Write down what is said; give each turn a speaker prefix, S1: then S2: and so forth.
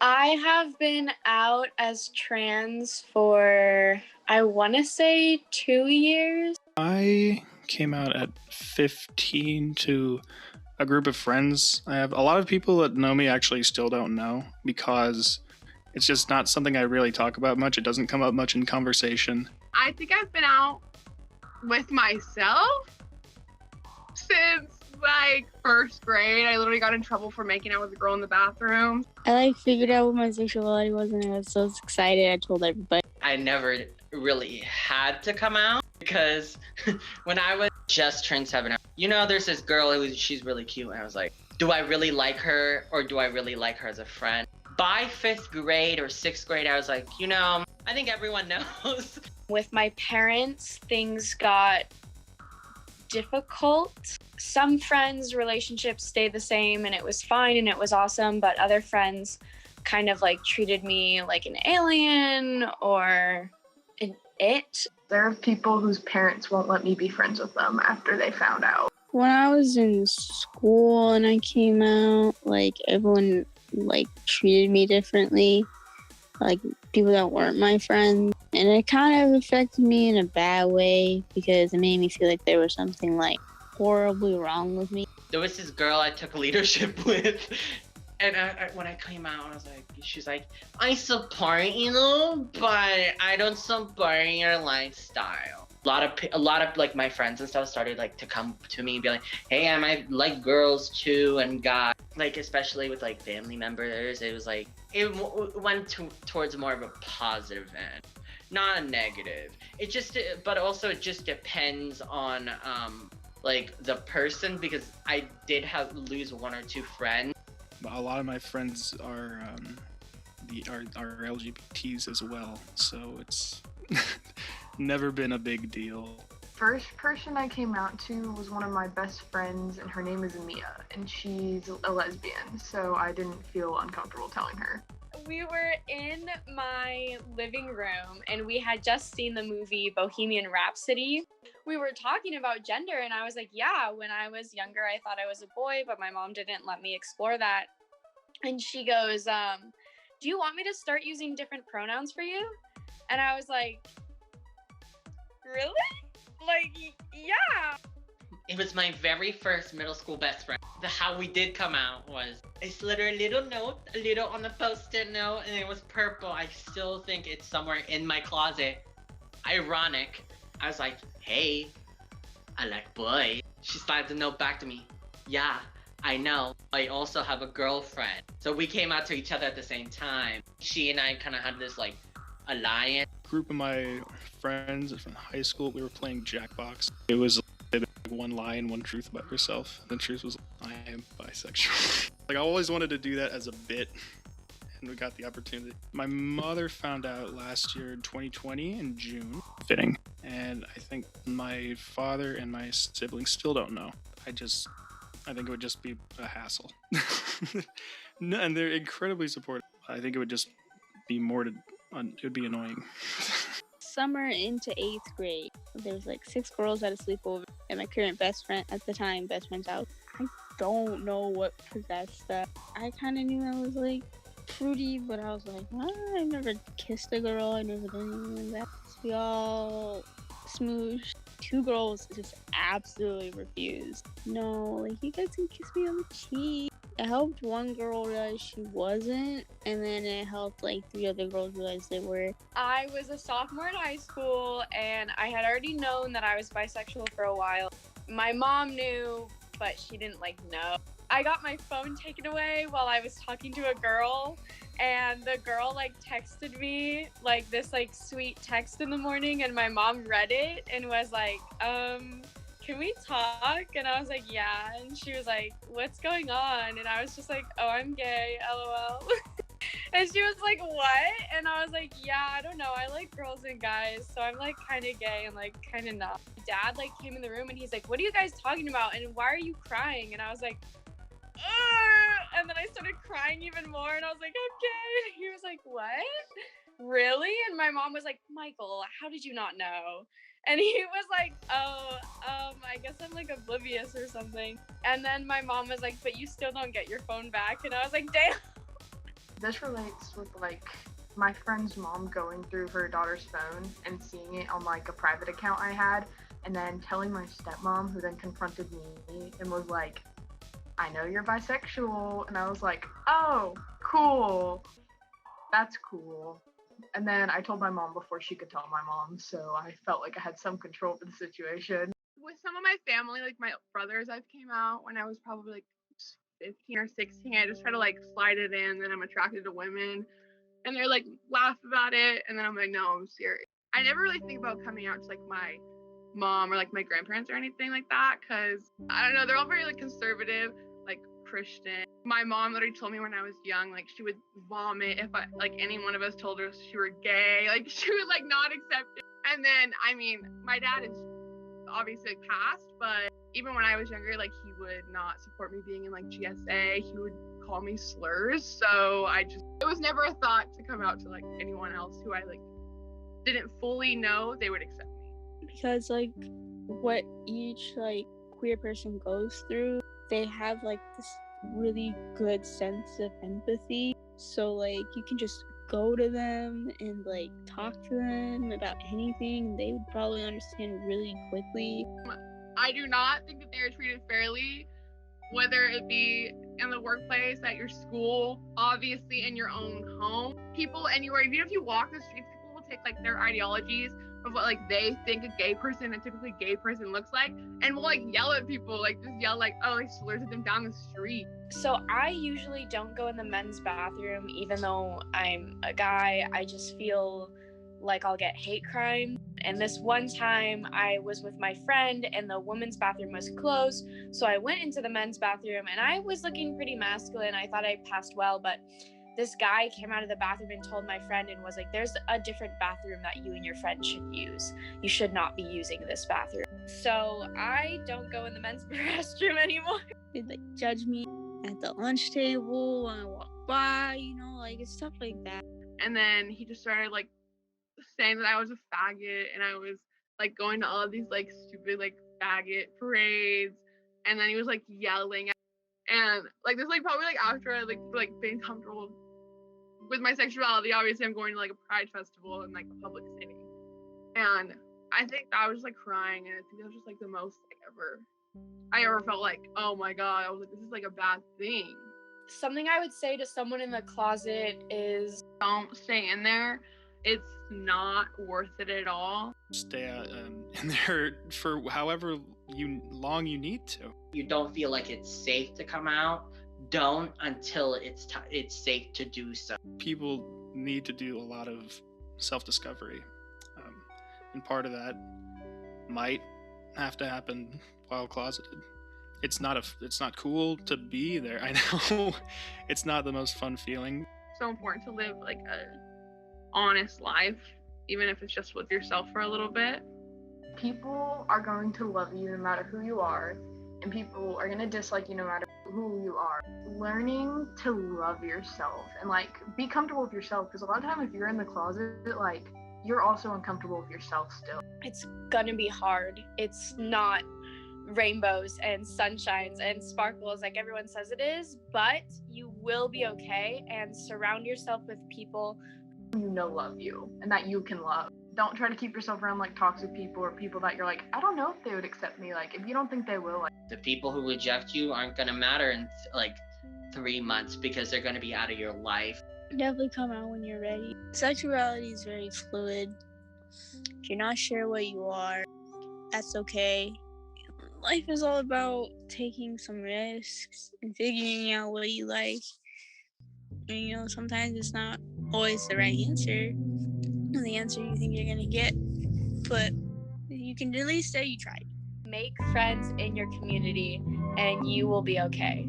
S1: I have been out as trans for, I want to say 2 years.
S2: I came out at 15 to a group of friends. I have a lot of people that know me actually still don't know because it's just not something I really talk about much. It doesn't come up much in conversation.
S3: I think I've been out with myself since like first grade. I literally got in trouble for making out with a girl in the bathroom.
S4: I figured out what my sexuality was and I was so excited. I told everybody.
S5: I never really had to come out because when I was just turned 7, there's this girl she's really cute, and I was like, do I really like her or do I really like her as a friend? By 5th grade or 6th grade, I was like, I think everyone knows.
S1: With my parents, things got difficult. Some friends' relationships stayed the same and it was fine and it was awesome, but other friends kind of like treated me like an alien or an it.
S3: There are people whose parents won't let me be friends with them after they found out.
S4: When I was in school and I came out, like everyone like treated me differently, like people that weren't my friends. And it kind of affected me in a bad way because it made me feel like there was something like horribly wrong with me.
S5: There was this girl I took leadership with, and when I came out, I was like, she's like, I support you, but I don't support your lifestyle. A lot of like my friends and stuff started like to come to me and be like, hey, I might like girls too and guys. Like especially with like family members, it was like it went towards more of a positive end, not a negative. But also it just depends on like the person, because I did lose 1 or 2 friends.
S2: A lot of my friends are LGBTs as well, so it's never been a big deal.
S3: First person I came out to was one of my best friends, and her name is Mia, and she's a lesbian, so I didn't feel uncomfortable telling her.
S1: We were in my living room and we had just seen the movie Bohemian Rhapsody. We were talking about gender and I was like, yeah, when I was younger, I thought I was a boy, but my mom didn't let me explore that. And she goes, do you want me to start using different pronouns for you? And I was like, really? Like, yeah.
S5: It was my very first middle school best friend. How we did come out was, I slid her a little note, a little on the post-it note, and it was purple. I still think it's somewhere in my closet. Ironic. I was like, hey, I like boys. She slid the note back to me. Yeah, I know. I also have a girlfriend. So we came out to each other at the same time. She and I kind of had this like alliance.
S2: Group of my friends from high school, we were playing Jackbox. It was one lie and one truth about yourself. The truth was, I am bisexual. Like I always wanted to do that as a bit, and we got the opportunity. My mother found out last year in 2020 in June. Fitting. And I think my father and my siblings still don't know. I think it would just be a hassle. No, and they're incredibly supportive. I think it would just be it would be annoying.
S4: Summer into 8th grade, there was like 6 girls at a sleepover at my current best friend's house. I don't know what possessed that. I kind of knew I was like fruity, but I was like, I never kissed a girl. I never did anything like that. So we all smooshed. 2 girls just absolutely refused. No, like you guys can kiss me on the cheek. It helped one girl realize she wasn't, and then it helped like 3 other girls realize they were.
S1: I was a sophomore in high school and I had already known that I was bisexual for a while. My mom knew, but she didn't know. I got my phone taken away while I was talking to a girl, and the girl texted me this sweet text in the morning, and my mom read it and was like, can we talk? And I was like, yeah. And she was like, what's going on? And I was just like, oh, I'm gay, LOL. And she was like, what? And I was like, yeah, I don't know. I like girls and guys. So I'm kind of gay and kind of not. My dad came in the room and he's like, what are you guys talking about? And why are you crying? And I was like, ugh! And then I started crying even more. And I was like, I'm gay. And he was like, what? Really? And my mom was like, Michael, how did you not know? And he was like, oh, I guess I'm like oblivious or something. And then my mom was like, but you still don't get your phone back. And I was like, damn.
S3: This relates with like my friend's mom going through her daughter's phone and seeing it on like a private account I had, and then telling my stepmom, who then confronted me and was like, I know you're bisexual. And I was like, oh, cool. That's cool. And then I told my mom before she could tell my mom, so I felt like I had some control over the situation.
S6: With some of my family, like my brothers, I've came out when I was probably like 15 or 16. I just try to like slide it in that I'm attracted to women, and they're like laugh about it, and then I'm like, no, I'm serious. I never really think about coming out to like my mom or like my grandparents or anything like that, because I don't know, they're all very like conservative, like Christian. My mom literally told me when I was young, like she would vomit if like any one of us told her she were gay, like she would like not accept it. And then I mean, my dad is obviously passed, but even when I was younger, like he would not support me being in like GSA. He would call me slurs. So it was never a thought to come out to like anyone else who I like didn't fully know they would accept me.
S4: Because like what each like queer person goes through, they have like this really good sense of empathy. So like you can just go to them and like talk to them about anything. They would probably understand really quickly.
S6: I do not think that they are treated fairly, whether it be in the workplace, at your school, obviously in your own home. People anywhere, even if you walk the streets, people will take like their ideologies of what like they think a gay person, a typically gay person looks like, and will like yell at people, like just yell like, oh, like slurs at them down the street.
S1: So I usually don't go in the men's bathroom, even though I'm a guy. I just feel like I'll get hate crime. And this one time I was with my friend and the women's bathroom was closed. So I went into the men's bathroom and I was looking pretty masculine. I thought I passed well, but this guy came out of the bathroom and told my friend and was like, there's a different bathroom that you and your friend should use. You should not be using this bathroom. So I don't go in the men's restroom anymore.
S4: They'd like judge me at the lunch table when I walk by, you know, like it's stuff like that.
S6: And then he just started like saying that I was a faggot, and I was like going to all of these like stupid like faggot parades, and then he was like yelling at, and like this like probably like after I like been comfortable with my sexuality. Obviously I'm going to like a pride festival in like a public city, and I think I was just like crying, and I think that was just like the most like I ever felt like, oh my god, I was like, this is like a bad thing.
S1: Something I would say to someone in the closet is
S6: don't stay in there. It's not worth it at all.
S2: Stay in there for however long you need to.
S5: You don't feel like it's safe to come out, don't until it's safe to do so.
S2: People need to do a lot of self-discovery, and part of that might have to happen while closeted. It's not cool to be there. I know it's not the most fun feeling.
S6: So important to live like a honest life, even if it's just with yourself for a little bit.
S3: People are going to love you no matter who you are, and people are going to dislike you no matter who you are. Learning to love yourself and like be comfortable with yourself, because a lot of times if you're in the closet, like you're also uncomfortable with yourself still.
S1: it's gonna be hard. It's not rainbows and sunshines and sparkles like everyone says it is, but you will be okay, and surround yourself with people
S3: You know love you and that you can love. Don't try to keep yourself around like toxic people or people that you're like, I don't know if they would accept me. Like if you don't think they will, like
S5: The people who reject you aren't gonna matter in like 3 months because they're gonna be out of your life.
S4: Definitely come out when you're ready. Sexuality is very fluid. If you're not sure what you are, that's okay. Life is all about taking some risks and figuring out what you like. And, you know, sometimes it's not always the right answer, the answer you think you're gonna get, but you can at least say you tried.
S1: make friends in your community and you will be okay.